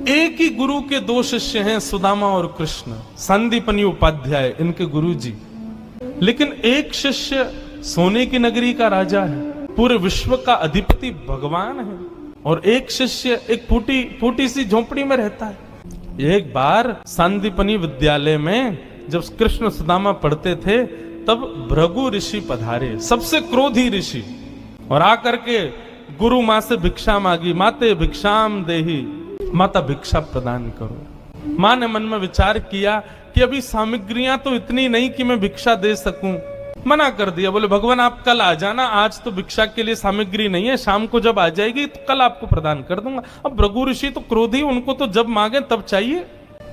एक ही गुरु के दो शिष्य हैं, सुदामा और कृष्ण, संदीपनी उपाध्याय इनके गुरु जी। लेकिन एक शिष्य सोने की नगरी का राजा है, पूरे विश्व का अधिपति भगवान है, और एक शिष्य एक फूटी सी झोपड़ी में रहता है। एक बार संदीपनी विद्यालय में जब कृष्ण सुदामा पढ़ते थे तब भृगु ऋषि पधारे, सबसे क्रोधी ऋषि, और आकर के गुरु माँ से भिक्षा मांगी। माते भिक्षाम देहि, माता भिक्षा प्रदान करो। माँ ने मन में विचार किया कि अभी सामग्रियां तो इतनी नहीं कि मैं भिक्षा दे सकूं, मना कर दिया। बोले भगवान आप कल आ जाना, आज तो भिक्षा के लिए सामग्री नहीं है, शाम को जब आ जाएगी तो कल आपको प्रदान कर दूंगा। अब भृगु ऋषि तो क्रोधी, उनको तो जब मांगे तब चाहिए।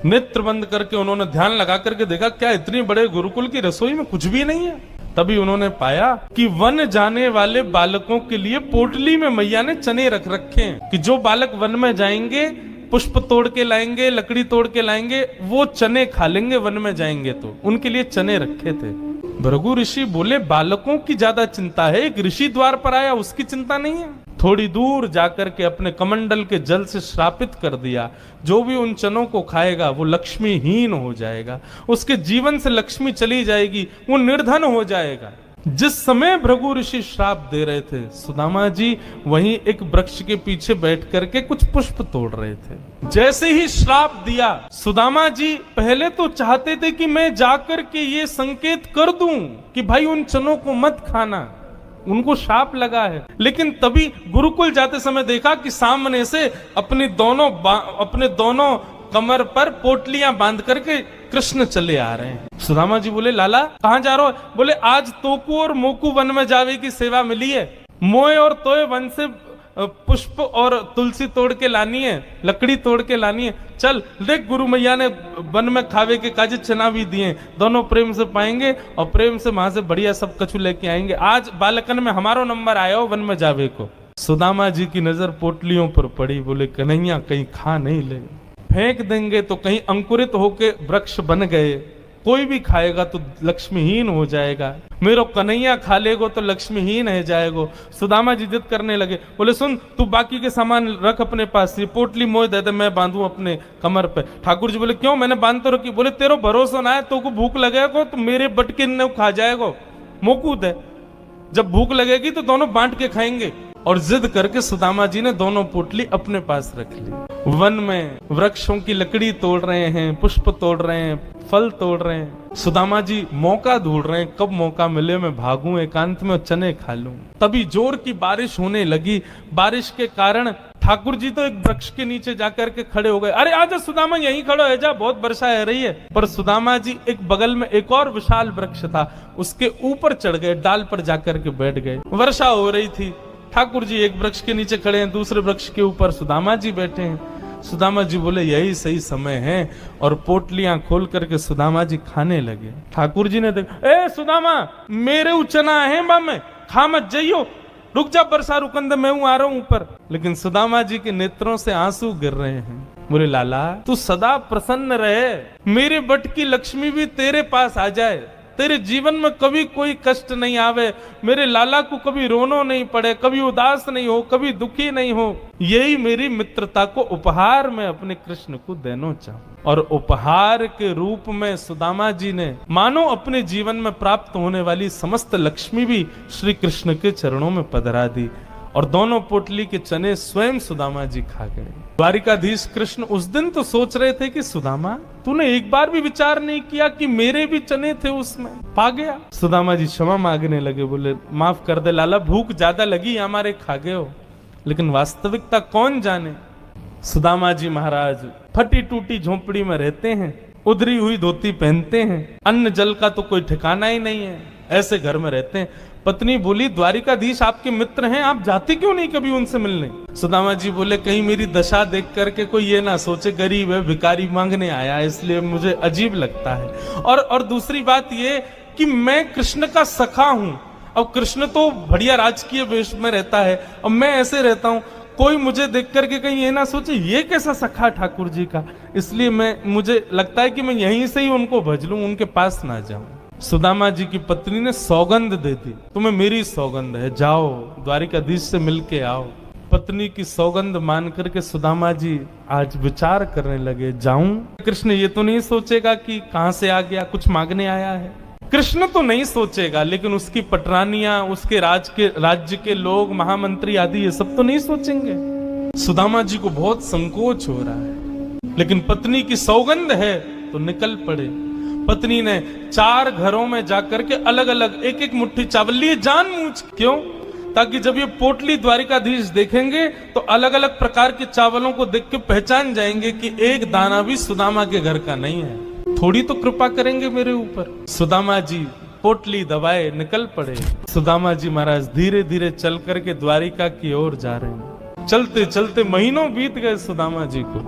नेत्र बंद करके उन्होंने ध्यान लगा करके देखा, क्या इतनी बड़े गुरुकुल की रसोई में कुछ भी नहीं है। तभी उन्होंने पाया कि वन जाने वाले बालकों के लिए पोटली में मैया ने चने रख रखे हैं, कि जो बालक वन में जाएंगे पुष्प तोड़ के लाएंगे, लकड़ी तोड़ के लाएंगे, वो चने खा लेंगे वन में जाएंगे, तो उनके लिए चने रखे थे। भृगु ऋषि बोले बालकों की ज्यादा चिंता है, एक ऋषि द्वार पर आया उसकी चिंता नहीं है। थोड़ी दूर जाकर के अपने कमंडल के जल से श्रापित कर दिया, जो भी उन चनों को खाएगा वो लक्ष्मीहीन हो जाएगा, उसके जीवन से लक्ष्मी चली जाएगी, वो निर्धन हो जाएगा। जिस समय भृगु ऋषि श्राप दे रहे थे, सुदामा जी वहीं एक वृक्ष के पीछे बैठ करके कुछ पुष्प तोड़ रहे थे। जैसे ही श्राप दिया, सुदामा जी पहले तो चाहते थे कि मैं जाकर के ये संकेत कर दूं कि भाई उन चनों को मत खाना, उनको शाप लगा है। लेकिन तभी गुरुकुल जाते समय देखा कि सामने से अपने दोनों कमर पर पोटलियां बांध करके कृष्ण चले आ रहे हैं। सुदामा जी बोले लाला कहां जा रहे हो? बोले आज तोकू और मोकू वन में जावे की सेवा मिली है, मोए और तोए वन से पुष्प और तुलसी तोड़ के लानी है, लकड़ी तोड़ के लानी है। चल देख गुरु मैया ने वन में खावे के काजे चना भी दिए, दोनों प्रेम से पाएंगे और प्रेम से वहां से बढ़िया सब कछु लेके आएंगे। आज बालकन में हमारो नंबर आया हो वन में जावे को। सुदामा जी की नजर पोटलियों पर पड़ी, बोले कन्हैया कहीं खा नहीं ले, फेंक देंगे तो कहीं अंकुरित होके वृक्ष बन गए, कोई भी खाएगा तो लक्ष्मीहीन हो जाएगा, मेरो कन्हैया खा लेगो तो लक्ष्मीहीन है जाएगो। सुदामा जी जिद करने लगे, बोले सुन तू बाकी के सामान रख अपने पास, ये पोटली मोह दे दे मैं बांधू अपने कमर पे। ठाकुर जी बोले क्यों, मैंने बांध तो रखी। बोले तेरो भरोसा ना है, तो को भूख लगेगा तो मेरे बटके ने खा जाएगो, मोकूद है, जब भूख लगेगी तो दोनों बांट के खाएंगे। और जिद करके सुदामा जी ने दोनों पोटली अपने पास रख ली। वन में वृक्षों की लकड़ी तोड़ रहे हैं, पुष्प तोड़ रहे हैं, फल तोड़ रहे हैं। सुदामा जी मौका ढूंढ रहे हैं, कब मौका मिले मैं भागूं एकांत में चने खा लूं। तभी जोर की बारिश होने लगी। बारिश के कारण ठाकुर जी तो एक वृक्ष के नीचे जाकर के खड़े हो गए। अरे आजा सुदामा यहीं खड़ो है जा, बहुत वर्षा है रही है। पर सुदामा जी एक बगल में एक और विशाल वृक्ष था, उसके ऊपर चढ़ गए, डाल पर जाकर के बैठ गए। वर्षा हो रही थी, ठाकुर जी एक वृक्ष के नीचे खड़े हैं, दूसरे वृक्ष के ऊपर सुदामा जी बैठे हैं। सुदामा जी बोले यही सही समय है, और पोटलियां खोल करके सुदामा जी खाने लगे। ठाकुर जी ने देखा, ए सुदामा मेरे उचना है बा में खा मत जाइयो, रुक जा बरसा रुकंद मैं हूं आ रहा हूं ऊपर। लेकिन सुदामा जी के नेत्रों से आंसू गिर रहे हैं। बोले लाला तू सदा प्रसन्न रहे, मेरे बट की लक्ष्मी भी तेरे पास आ जाए, तेरे जीवन में कभी कोई कष्ट नहीं आवे, मेरे लाला को कभी रोनो नहीं पड़े, कभी उदास नहीं हो, कभी दुखी नहीं हो, यही मेरी मित्रता को उपहार में अपने कृष्ण को देना चाहूं। और उपहार के रूप में सुदामा जी ने मानो अपने जीवन में प्राप्त होने वाली समस्त लक्ष्मी भी श्री कृष्ण के चरणों में पधरा दी, और दोनों पोटली के चने स्वयं सुदामा जी खा गए। द्वारिकाधीश कृष्ण उस दिन तो सोच रहे थे कि सुदामा तूने एक बार भी विचार नहीं किया कि मेरे भी चने थे उसमें, पा गया। सुदामा जी क्षमा मांगने लगे, बोले माफ कर दे लाला, भूख ज्यादा लगी हमारे, खा गए हो। लेकिन वास्तविकता कौन जाने। सुदामा जी महाराज फटी टूटी झोपड़ी में रहते हैं, उधरी हुई धोती पहनते हैं, अन्न जल का तो कोई ठिकाना ही नहीं है, ऐसे घर में रहते हैं। पत्नी बोली द्वारिकाधीश आपके मित्र हैं, आप जाते क्यों नहीं कभी उनसे मिलने? सुदामा जी बोले कहीं मेरी दशा देख करके कोई ये ना सोचे गरीब है, भिखारी मांगने आया, इसलिए मुझे अजीब लगता है। और दूसरी बात ये कि मैं कृष्ण का सखा हूं, अब कृष्ण तो बढ़िया राजकीय वेश में रहता है, अब मैं ऐसे रहता हूं, कोई मुझे देख करके कहीं ये ना सोचे ये कैसा सखा ठाकुर जी का, इसलिए मुझे लगता है कि मैं यहीं से ही उनको भज लूं, उनके पास ना जाऊं। सुदामा जी की पत्नी ने सौगंध दे दी, तुम्हें मेरी सौगंध है, जाओ द्वारिकाधीश से मिलके आओ। पत्नी की सौगंध मान करके सुदामा जी आज विचार करने लगे, जाऊं? कृष्ण ये तो नहीं सोचेगा कि कहां से आ गया, कुछ मांगने आया है। कृष्ण तो नहीं सोचेगा, लेकिन उसकी पटरानियां, उसके राज्य के लोग, महामंत्री आदि, ये सब तो नहीं सोचेंगे। सुदामा जी को बहुत संकोच हो रहा है, लेकिन पत्नी की सौगंध है तो निकल पड़े। पत्नी ने 4 घरों में जाकर के अलग अलग एक एक मुट्ठी चावल लिए, जानबूझ। क्यों? ताकि जब ये पोटली द्वारिकाधीश देखेंगे तो अलग अलग प्रकार के चावलों को देख के पहचान जाएंगे कि एक दाना भी सुदामा के घर का नहीं है। थोड़ी तो कृपा करेंगे मेरे ऊपर। सुदामा जी पोटली दबाए निकल पड़े। सुदामा जी महाराज धीरे धीरे चल करके द्वारिका की ओर जा रहे हैं। चलते चलते महीनों बीत गए सुदामा जी को।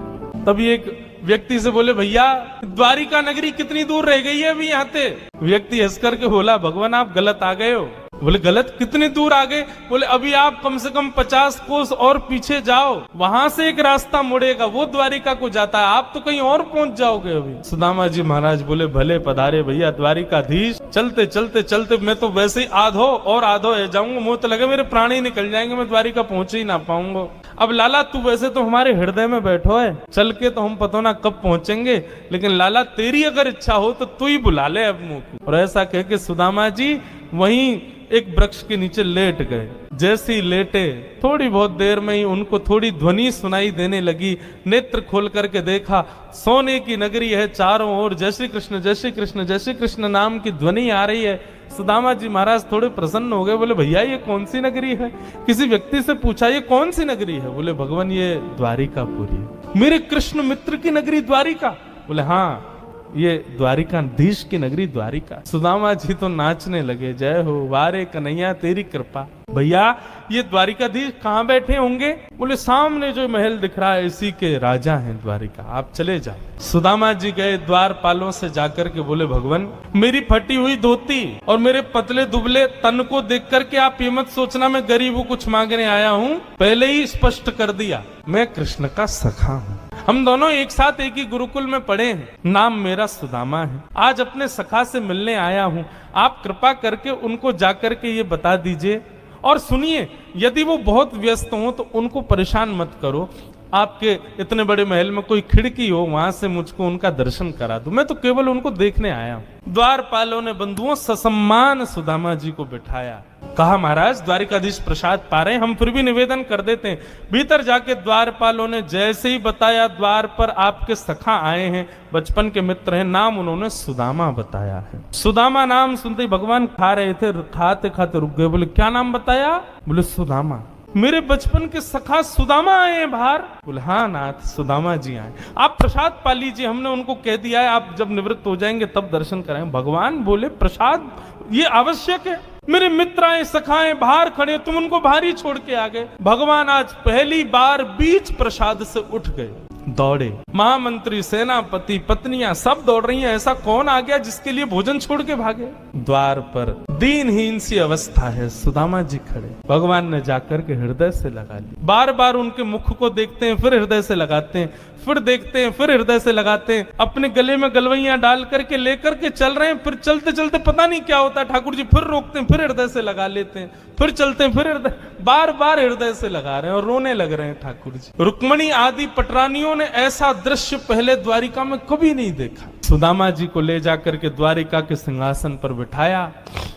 तभी एक व्यक्ति से बोले, भैया द्वारिका नगरी कितनी दूर रह गई है अभी यहाँ से? व्यक्ति हंस करके बोला, भगवान आप गलत आ गए हो। बोले गलत? कितनी दूर आ गए? बोले अभी आप कम से कम 50 कोस और पीछे जाओ, वहां से एक रास्ता मुड़ेगा, वो द्वारिका को जाता है, आप तो कहीं और पहुंच जाओगे अभी। सुदामा जी महाराज बोले, भले पधारे भैया द्वारिकाधीश। चलते चलते चलते मैं तो वैसे ही आधो जाऊंगा, मुंह तो लगे मेरे प्राण ही निकल जाएंगे, मैं द्वारिका पहुंच ही ना पाऊंगा। अब लाला तू वैसे तो हमारे हृदय में बैठो है, चल के तो हम पता ना कब पहुंचेंगे, लेकिन लाला तेरी अगर इच्छा हो तो तू ही बुला ले अब मुंह को। और ऐसा कह के सुदामा जी वहीं एक वृक्ष के नीचे लेट गए। जैसे ही लेटे थोड़ी बहुत देर में ही उनको थोड़ी ध्वनि सुनाई देने लगी। नेत्र खोल करके देखा, सोने की नगरी है, चारों ओर जय श्री कृष्ण जय श्री कृष्ण जय श्री कृष्ण नाम की ध्वनि आ रही है। सुदामा जी महाराज थोड़े प्रसन्न हो गए, बोले भैया ये कौन सी नगरी है? किसी व्यक्ति से पूछा ये कौन सी नगरी है? बोले भगवान ये द्वारिकापुरी। मेरे कृष्ण मित्र की नगरी द्वारिका? बोले हाँ ये द्वारिकाधीश की नगरी द्वारिका। सुदामा जी तो नाचने लगे, जय हो वारे कन्हैया तेरी कृपा। भैया ये द्वारिकाधीश कहाँ बैठे होंगे? बोले सामने जो महल दिख रहा है इसी के राजा हैं द्वारिका, आप चले जाओ। सुदामा जी गए द्वारपालों से जाकर के बोले, भगवान मेरी फटी हुई धोती और मेरे पतले दुबले तन को देख करके आप ये मत सोचना मैं गरीब हूँ कुछ मांगने आया हूँ। पहले ही स्पष्ट कर दिया, मैं कृष्ण का सखा हूँ। हम दोनों एक साथ एक ही गुरुकुल में पढ़े हैं, नाम मेरा सुदामा है। आज अपने सखा से मिलने आया हूँ, आप कृपा करके उनको जाकर के ये बता दीजिए। और सुनिए, यदि वो बहुत व्यस्त हो तो उनको परेशान मत करो, आपके इतने बड़े महल में कोई खिड़की हो वहां से मुझको उनका दर्शन करा दो, मैं तो केवल उनको देखने आया हूं। द्वारपालों ने बंधुओं ससम्मान सुदामा जी को बिठाया। कहा महाराज द्वारिकाधीश प्रसाद पा रहे, हम फिर भी निवेदन कर देते हैं। भीतर जाके द्वारपालों ने जैसे ही बताया, द्वार पर आपके सखा आए हैं, बचपन के मित्र हैं, नाम उन्होंने सुदामा बताया है। सुदामा नाम सुनते ही भगवान खा रहे थे, खाते खाते रुक गए। बोले क्या नाम बताया? बोले सुदामा। मेरे बचपन के सखा सुदामा आए हैं बाहर? बोले हाँ नाथ सुदामा जी आए। आप प्रसाद पा लीजिए, हमने उनको कह दिया है आप जब निवृत्त हो जाएंगे तब दर्शन कराएं। भगवान बोले प्रसाद ये आवश्यक है? मेरे मित्र आए सखाए बाहर खड़े, तुम उनको बाहर ही छोड़ के आ गए। भगवान आज पहली बार बीच प्रसाद से उठ गए, दौड़े। महामंत्री, सेनापति, पत्नियां सब दौड़ रही हैं। ऐसा कौन आ गया जिसके लिए भोजन छोड़ के भागे? द्वार पर दीनहीन सी अवस्था है, सुदामा जी खड़े। भगवान ने जाकर के हृदय से लगा ली। बार बार उनके मुख को देखते हैं, फिर हृदय से लगाते हैं, फिर देखते हैं, फिर हृदय से लगाते हैं। अपने गले में गलवैयां डाल करके लेकर के चल रहे हैं। फिर चलते चलते पता नहीं क्या होता है, ठाकुर जी फिर रोकते हैं, फिर हृदय से लगा लेते हैं, फिर चलते हैं, फिर हृदय, बार बार हृदय से लगा रहे हैं और रोने लग रहे हैं ठाकुर जी। रुक्मणी आदि पटरानियों ने ऐसा दृश्य पहले द्वारिका में कभी नहीं देखा। सुदामा जी को ले जाकर के द्वारिका के सिंहासन पर बिठाया।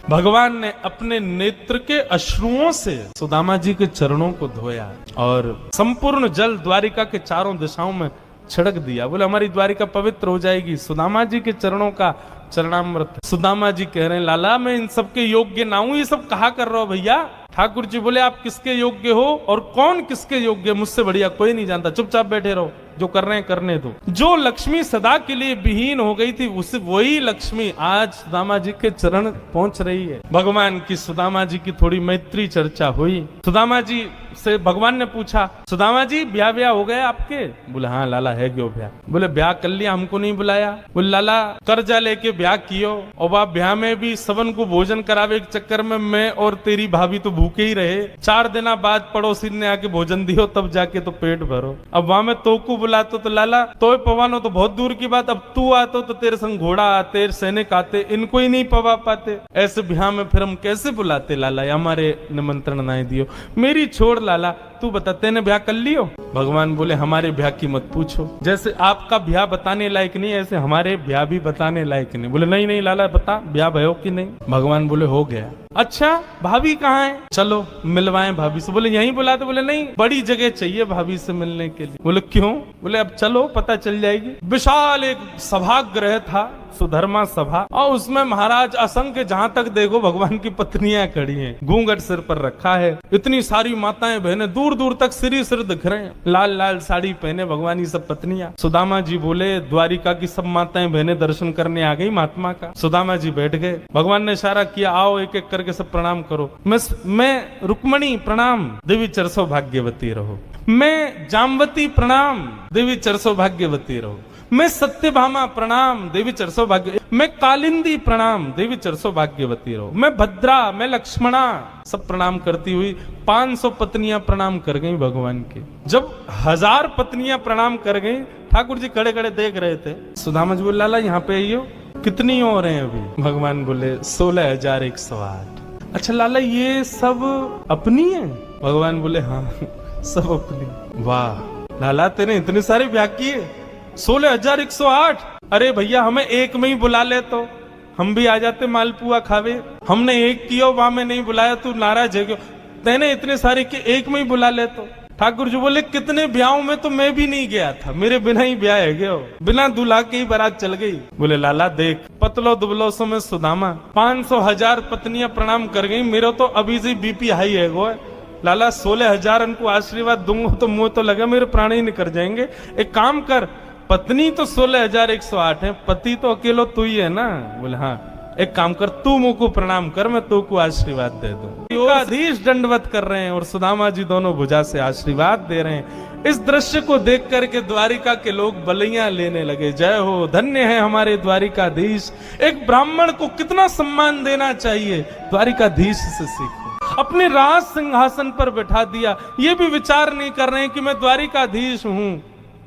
भगवान ने अपने नेत्र के अश्रुओं से सुदामा जी के चरणों को धोया और संपूर्ण जल द्वारिका के चारों दिशाओं में छिड़क दिया। बोले हमारी द्वारिका पवित्र हो जाएगी सुदामा जी के चरणों का चरणामृत। सुदामा जी कह रहे हैं लाला मैं इन सबके योग्य ना हूं, ये सब कहा कर रहा हो भैया? ठाकुर जी बोले आप किसके योग्य हो और कौन किसके योग्य, मुझसे बढ़िया कोई नहीं जानता, चुपचाप बैठे रहो, जो कर रहे हैं करने दो। जो लक्ष्मी सदा के लिए विहीन हो गई थी उसे वही लक्ष्मी आज सुदामा जी के चरण पहुंच रही है। भगवान की सुदामा जी की थोड़ी मैत्री चर्चा हुई। सुदामा जी से भगवान ने पूछा सुदामा जी ब्याह हो गया आपके? बोले हाँ लाला है क्यों ब्याह? बोले ब्याह कर लिया, हमको नहीं बुलाया? बोले लाला कर्जा लेके ब्याह कियो और बाप ब्याह में भी सबन को भोजन करावे के चक्कर में मैं और तेरी भाभी तो भूखे ही रहे। 4 दिन बाद पड़ोसी ने आके भोजन दियो तब जाके तो पेट भरो। अब वहां में तो को बुलाते तो लाला तो पवानो तो बहुत दूर की बात, अब तू आतो तो तेरे संग घोड़ा आते, सैनिक आते, इनको ही नहीं पवा पाते। ऐसे ब्याह में फिर हम कैसे बुलाते लाला? हमारे निमंत्रण ना दियो। मेरी छोड़ लाला, तू बता तेने ब्याह कर लियो? भगवान बोले हमारे ब्याह की मत पूछो, जैसे आपका ब्याह बताने लायक नहीं ऐसे हमारे ब्याह भी बताने लायक नहीं। बोले नहीं नहीं लाला बता ब्याह भयो कि नहीं? भगवान बोले हो गया। अच्छा भाभी कहाँ है? चलो मिलवाएं भाभी से। बोले यहीं बुलाते? बोले नहीं बड़ी जगह चाहिए भाभी से मिलने के लिए। बोले क्यों? बोले अब चलो पता चल जाएगी। विशाल एक सभागृह था, सुधर्मा सभा, और उसमें महाराज असंख्य जहां तक देखो भगवान की पत्नियां खड़ी हैं, घूंघट सिर पर रखा है, इतनी सारी माताएं बहनें दूर दूर तक सिर दिख रहे हैं, लाल लाल साड़ी पहने भगवान की सब पत्नियां। सुदामा जी बोले द्वारिका की सब माताएं बहनें दर्शन करने आ गई महात्मा का। सुदामा जी बैठ गए, भगवान ने इशारा किया आओ एक एक करके सब प्रणाम करो। मैं रुक्मणी प्रणाम, देवी चरसो भाग्यवती रहो। मैं जामवती प्रणाम, देवी चरसो भाग्यवती रहो। मैं सत्यभामा प्रणाम, देवी चरसो भाग्य। मैं कालिंदी प्रणाम, देवी चरसो भाग्यवती रहो। मैं भद्रा, मैं लक्ष्मणा, सब प्रणाम करती हुई 500 पत्नियां प्रणाम कर गई भगवान के। जब 1000 पत्नियां प्रणाम कर गई, ठाकुर जी खड़े खड़े देख रहे थे। सुदामा जी बोले लाला यहाँ पे आइयो, कितनी और हैं अभी? भगवान बोले 16,108। अच्छा लाला ये सब अपनी है? भगवान बोले हाँ सब अपनी। वाह लाला तेने इतने सारे ब्याह किए, 16,108। अरे भैया हमें एक में ही बुला ले तो हम भी आ जाते मालपुआ खावे। हमने एक किया वहां में नहीं बुलाया, तू नाराज है क्यों? तेने इतने सारे के एक में ही बुला ले तो। ठाकुर जी बोले कितने ब्याहों में तो मैं भी नहीं गया था, मेरे बिना ही ब्याह है गया, बिना दूल्हा के ही बारात चल गई। बोले लाला देख पतलो दुबलो सो में सुदामा 500,000 पत्नियां प्रणाम कर गई, मेरा तो अभी से बीपी हाई है गो। लाला 16,000 उनको आशीर्वाद दूंगा तो मुंह तो लगा मेरे प्राण ही निकल जाएंगे। एक काम कर, पत्नी तो 16,108 है, पति तो अकेलो तू ही है ना? बोले हाँ। एक काम कर तू मुंह को प्रणाम कर, मैं तू को आशीर्वाद दे दूं। आधीश दंडवत कर रहे हैं और सुदामा जी दोनों भुजा से आशीर्वाद दे रहे हैं। इस दृश्य को देख करके द्वारिका के लोग बलियां लेने लगे। जय हो, धन्य है हमारे द्वारिकाधीश। एक ब्राह्मण को कितना सम्मान देना चाहिए, द्वारिकाधीश से सीखो। अपने राज सिंहासन पर बैठा दिया, ये भी विचार नहीं कर रहे हैं कि मैं द्वारिकाधीश हूं,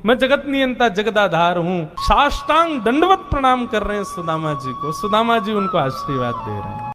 मैं जगत नियंता जगदाधार हूं। साष्टांग दंडवत प्रणाम कर रहे हैं सुदामा जी को। सुदामा जी उनको आशीर्वाद दे रहे हैं।